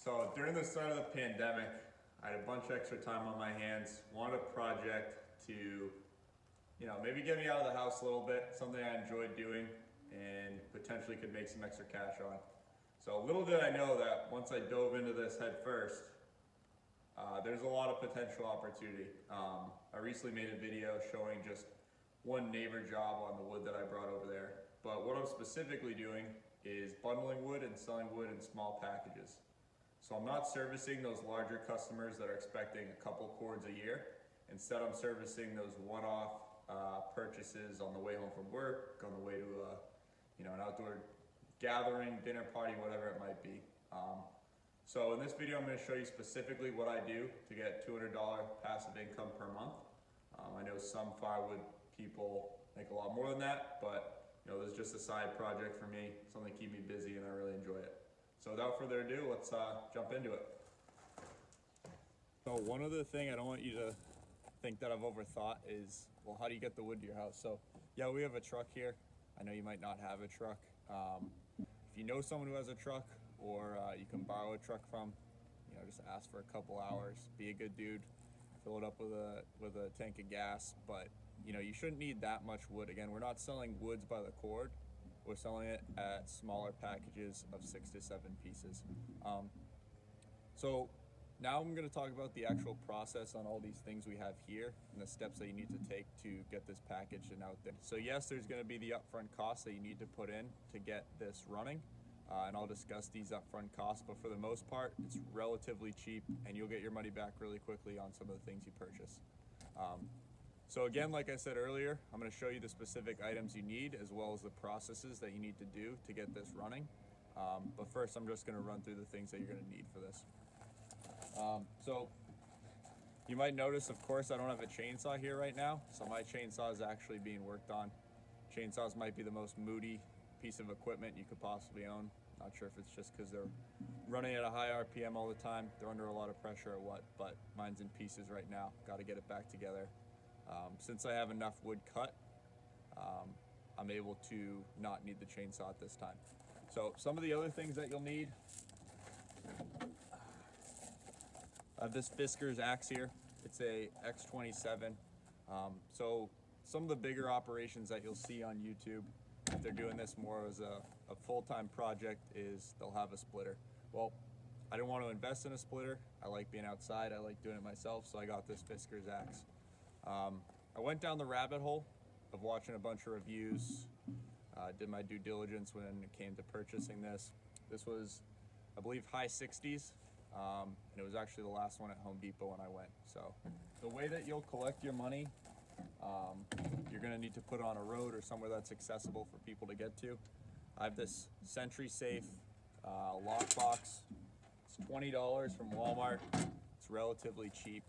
So during the start of the pandemic, I had a bunch of extra time on my hands, wanted a project to, maybe get me out of the house a little bit, something I enjoyed doing and potentially could make some extra cash on. So little did I know that once I dove into this head first, there's a lot of potential opportunity. I recently made a video showing just one neighbor job on the wood that I brought over there. But what I'm specifically doing is bundling wood and selling wood in small packages. So I'm not servicing those larger customers that are expecting a couple cords a year. Instead, I'm servicing those one-off purchases on the way home from work, on the way to an outdoor gathering, dinner party, whatever it might be. So in this video, I'm going to show you specifically what I do to get $200 passive income per month. I know some firewood people make a lot more than that, but this is just a side project for me, something to keep me busy, and I really enjoy it. So without further ado, let's jump into it. So one other thing I don't want you to think that I've overthought is, well, how do you get the wood to your house? So yeah, we have a truck here. I know you might not have a truck. If you know someone who has a truck, or you can borrow a truck from, just ask for a couple hours, be a good dude, fill it up with a tank of gas. But you shouldn't need that much wood. Again, we're not selling woods by the cord. We're selling it at smaller packages of 6 to 7 pieces. So now I'm going to talk about the actual process on all these things we have here and the steps that you need to take to get this packaged and out there. So yes, there's going to be the upfront costs that you need to put in to get this running. And I'll discuss these upfront costs, but for the most part, it's relatively cheap and you'll get your money back really quickly on some of the things you purchase. So again, like I said earlier, I'm going to show you the specific items you need as well as the processes that you need to do to get this running. But first, I'm just going to run through the things that you're going to need for this. So you might notice, of course, I don't have a chainsaw here right now. So my chainsaw is actually being worked on. Chainsaws might be the most moody piece of equipment you could possibly own. Not sure if it's just because they're running at a high RPM all the time, they're under a lot of pressure or what, but mine's in pieces right now. Got to get it back together. Since I have enough wood cut, I'm able to not need the chainsaw at this time. So some of the other things that you'll need, I have this Fiskars axe here. It's a X27. So some of the bigger operations that you'll see on YouTube, if they're doing this more as a full-time project, is they'll have a splitter. Well, I didn't want to invest in a splitter. I like being outside. I like doing it myself, so I got this Fiskars axe. I went down the rabbit hole of watching a bunch of reviews, did my due diligence when it came to purchasing this. This was, I believe, high 60s, and it was actually the last one at Home Depot when I went. So the way that you'll collect your money, you're going to need to put it on a road or somewhere that's accessible for people to get to. I have this Sentry Safe lockbox. It's $20 from Walmart. It's relatively cheap.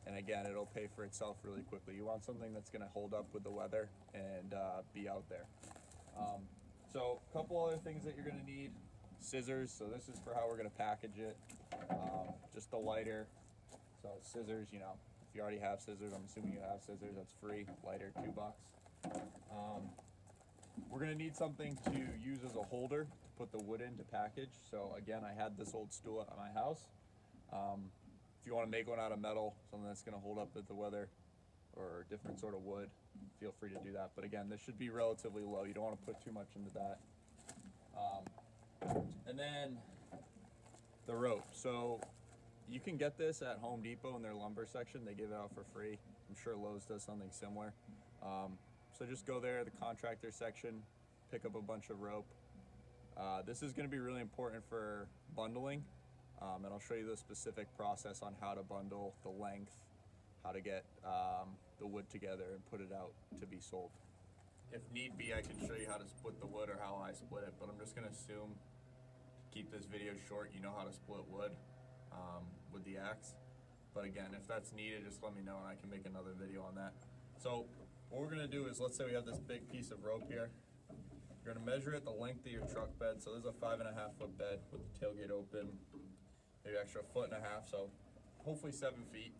And again, it'll pay for itself really quickly. You want something that's going to hold up with the weather and be out there. So a couple other things that you're going to need. Scissors. So this is for how we're going to package it. Just a lighter. So scissors, if you already have scissors, I'm assuming you have scissors, that's free. Lighter, $2. We're going to need something to use as a holder to put the wood in to package. So again, I had this old stool at my house. If you want to make one out of metal, something that's going to hold up with the weather, or different sort of wood, feel free to do that. But again, this should be relatively low. You don't want to put too much into that. And then the rope. So you can get this at Home Depot in their lumber section. They give it out for free. I'm sure Lowe's does something similar. So just go there, the contractor section, pick up a bunch of rope. This is going to be really important for bundling. And I'll show you the specific process on how to bundle, the length, how to get the wood together and put it out to be sold. If need be, I can show you how to split the wood or how I split it, but I'm just going to assume, to keep this video short, you know how to split wood with the axe. But again, if that's needed, just let me know and I can make another video on that. So what we're going to do is, let's say we have this big piece of rope here. You're going to measure it the length of your truck bed. So there's a 5.5 foot bed with the tailgate open. Maybe extra 1.5 feet, so hopefully 7 feet.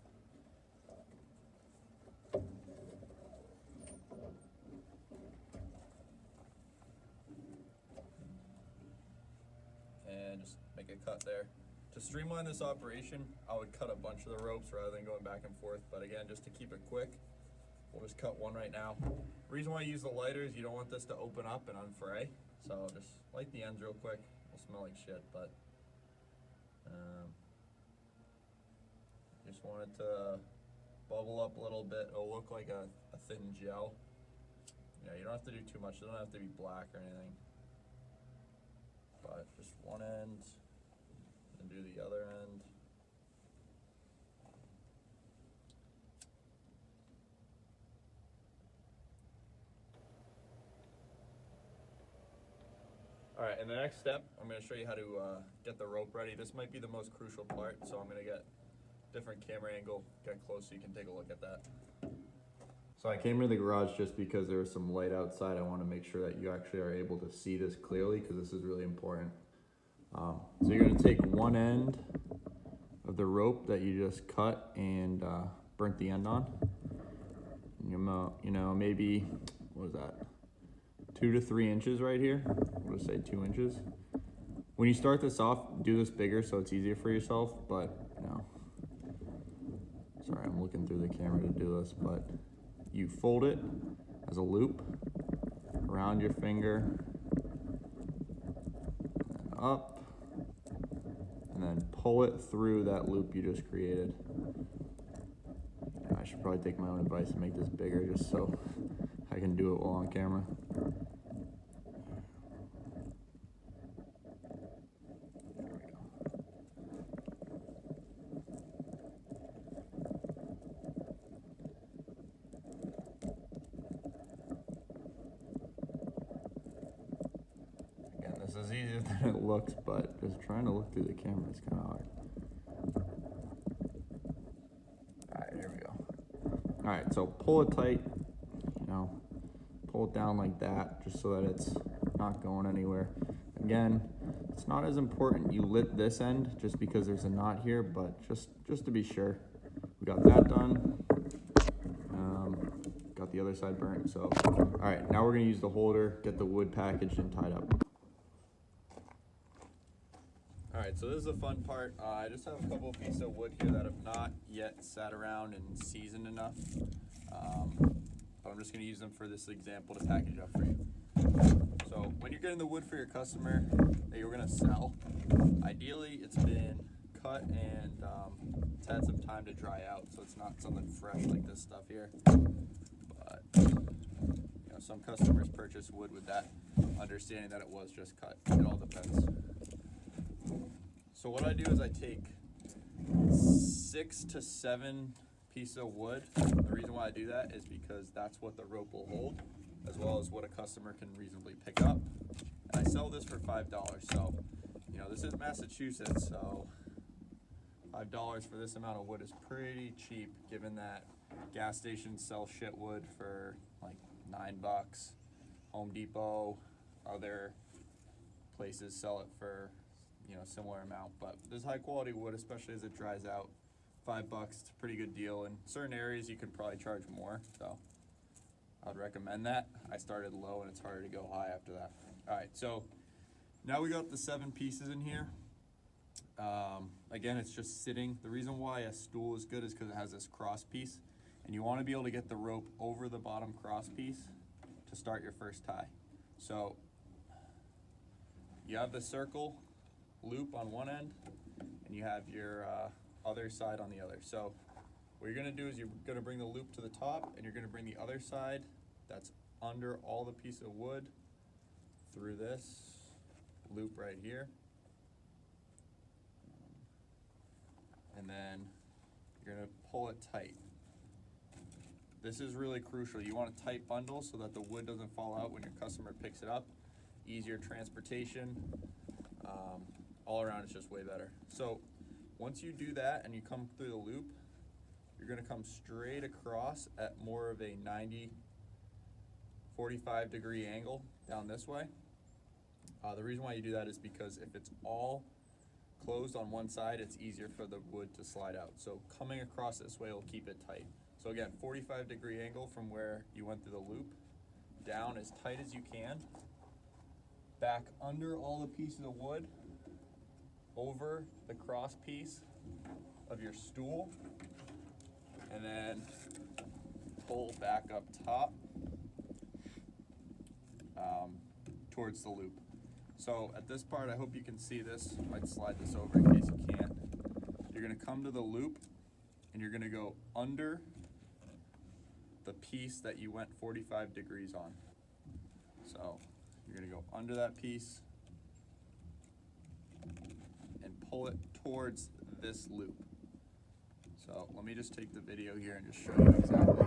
And then just make a cut there. To streamline this operation, I would cut a bunch of the ropes rather than going back and forth, but again, just to keep it quick, we'll just cut one right now. Reason why I use the lighter is you don't want this to open up and unfray, so just light the ends real quick. It'll smell like shit, but just want it to bubble up a little bit. It'll look like a thin gel. Yeah, you don't have to do too much. It don't have to be black or anything, but just one end and do the other end. All right, and the next step, I'm going to show you how to get the rope ready. This might be the most crucial part, so I'm going to get different camera angle, get close so you can take a look at that. So I came to the garage just because there was some light outside. I want to make sure that you actually are able to see this clearly because this is really important. So you're going to take one end of the rope that you just cut and burnt the end on. You know, maybe, what is that? 2 to 3 inches right here. We'll just say 2 inches. When you start this off, do this bigger so it's easier for yourself, but you know, sorry, I'm looking through the camera to do this, but you fold it as a loop around your finger, and up, and then pull it through that loop you just created. I should probably take my own advice and make this bigger just so I can do it while on camera. This is easier than it looks, but just trying to look through the camera is kind of hard. Alright, here we go. Alright, so pull it tight, you know, pull it down like that, just so that it's not going anywhere. Again, it's not as important you lit this end just because there's a knot here, but just to be sure. We got that done. Got the other side burnt, so. Alright, now we're gonna use the holder, get the wood packaged and tied up. Alright, so this is the fun part. I just have a couple of pieces of wood here that have not yet sat around and seasoned enough. But I'm just going to use them for this example to package up for you. So when you're getting the wood for your customer that you're going to sell, ideally it's been cut and it's had some time to dry out, so it's not something fresh like this stuff here. But you know, some customers purchase wood with that understanding that it was just cut. It all depends. So what I do is I take 6 to 7 pieces of wood. The reason why I do that is because that's what the rope will hold, as well as what a customer can reasonably pick up. And I sell this for $5. So, you know, this is Massachusetts, so $5 for this amount of wood is pretty cheap, given that gas stations sell shit wood for like $9. Home Depot, other places sell it for, you know, similar amount, but this high quality wood, especially as it dries out, $5, it's a pretty good deal. In certain areas you could probably charge more, so I would recommend that. I started low and it's harder to go high after that. All right, so now we got the 7 pieces in here. Again, it's just sitting. The reason why a stool is good is because it has this cross piece, and you want to be able to get the rope over the bottom cross piece to start your first tie. So you have the circle loop on one end and you have your other side on the other. So what you're going to do is you're going to bring the loop to the top, and you're going to bring the other side that's under all the piece of wood through this loop right here, and then you're going to pull it tight. This is really crucial. You want a tight bundle so that the wood doesn't fall out when your customer picks it up. Easier transportation. All around it's just way better. So once you do that and you come through the loop, you're going to come straight across at more of a 45 degree angle down this way. The reason why you do that is because if it's all closed on one side, it's easier for the wood to slide out. So coming across this way will keep it tight. So again, 45 degree angle from where you went through the loop, down as tight as you can, back under all the pieces of wood, over the cross piece of your stool, and then pull back up top towards the loop. So at this part, I hope you can see this. I might slide this over in case you can't. You're gonna come to the loop and you're gonna go under the piece that you went 45 degrees on. So you're gonna go under that piece and pull it towards this loop. So let me just take the video here and just show you exactly.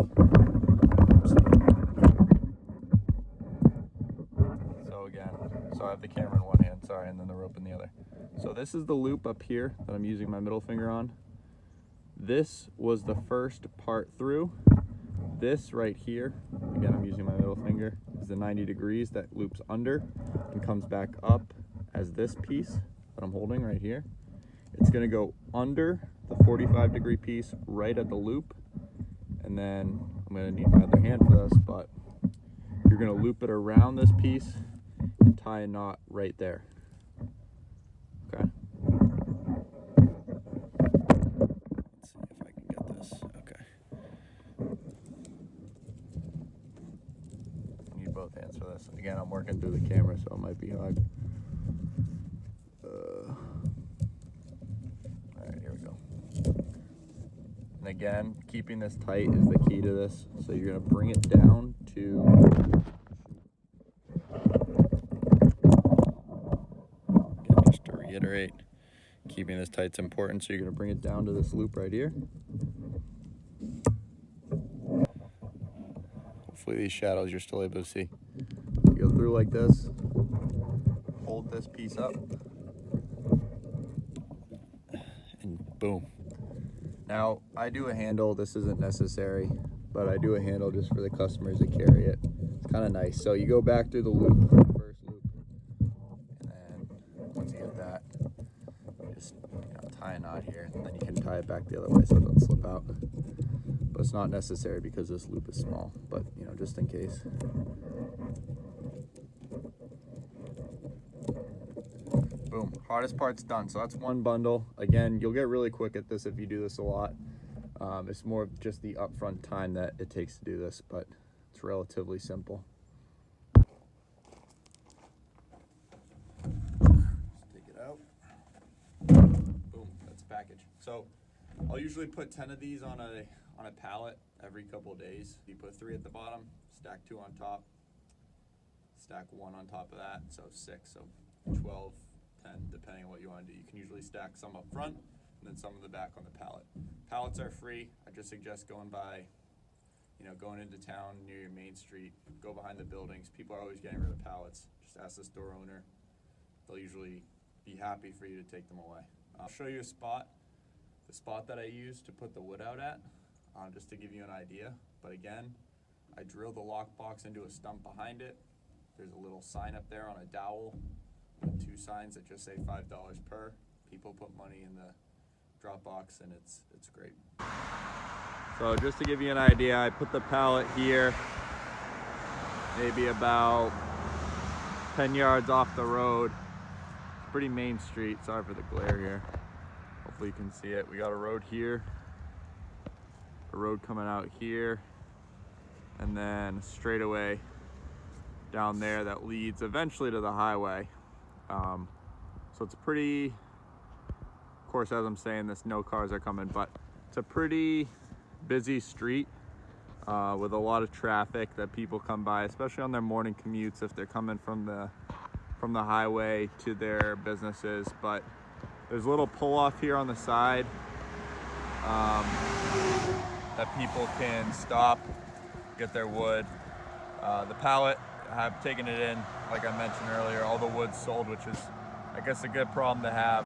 So again, so I have the camera in one hand, sorry, and then the rope in the other. So this is the loop up here that I'm using my middle finger on. This was the first part through. This right here, again, I'm using my middle finger, is the 90 degrees that loops under and comes back up as this piece that I'm holding right here. It's gonna go under the 45 degree piece right at the loop, and then I'm gonna need my other hand for this, but you're gonna loop it around this piece and tie a knot right there. Okay. Let's see if I can get this. Okay. I need both hands for this. Again, I'm working through the camera, so it might be hard. Alright, here we go. And again, keeping this tight is the key to this. So you're gonna bring it down to just to reiterate, keeping this tight is important, so you're going to bring it down to this loop right here. Hopefully these shadows you're still able to see. You go through like this, hold this piece up, and boom. Now, I do a handle, this isn't necessary, but I do a handle just for the customers that carry it. It's kind of nice. So you go back through the loop, first loop, and then once you get that, just tie a knot here, and then you can tie it back the other way so it doesn't slip out. But it's not necessary because this loop is small, but just in case. Boom, hardest part's done. So that's one bundle. Again, you'll get really quick at this if you do this a lot. It's more of just the upfront time that it takes to do this, but it's relatively simple. Just take it out. Boom, that's a package. So I'll usually put 10 of these on a pallet every couple of days. You put 3 at the bottom, stack 2 on top, stack 1 on top of that, so 6, so 12, 10, depending on what you want to do. You can usually stack some up front and then some in the back on the pallet. Pallets are free. I just suggest going by, going into town near your main street, go behind the buildings. People are always getting rid of pallets. Just ask the store owner. They'll usually be happy for you to take them away. I'll show you a spot, the spot that I use to put the wood out at, just to give you an idea. But again, I drill the lockbox into a stump behind it. There's a little sign up there on a dowel with 2 signs that just say $5 per. People put money in the drop box, and it's great. So just to give you an idea, I put the pallet here, maybe about 10 yards off the road. It's pretty main street. Sorry for the glare here. Hopefully you can see it. We got a road here, a road coming out here, and then a straightaway down there that leads eventually to the highway. So it's a pretty, of course, as I'm saying this, no cars are coming, but it's a pretty busy street with a lot of traffic that people come by, especially on their morning commutes if they're coming from the highway to their businesses. But there's a little pull off here on the side that people can stop, get their wood. The pallet, I've taken it in, like I mentioned earlier, all the wood's sold, which is, I guess, a good problem to have.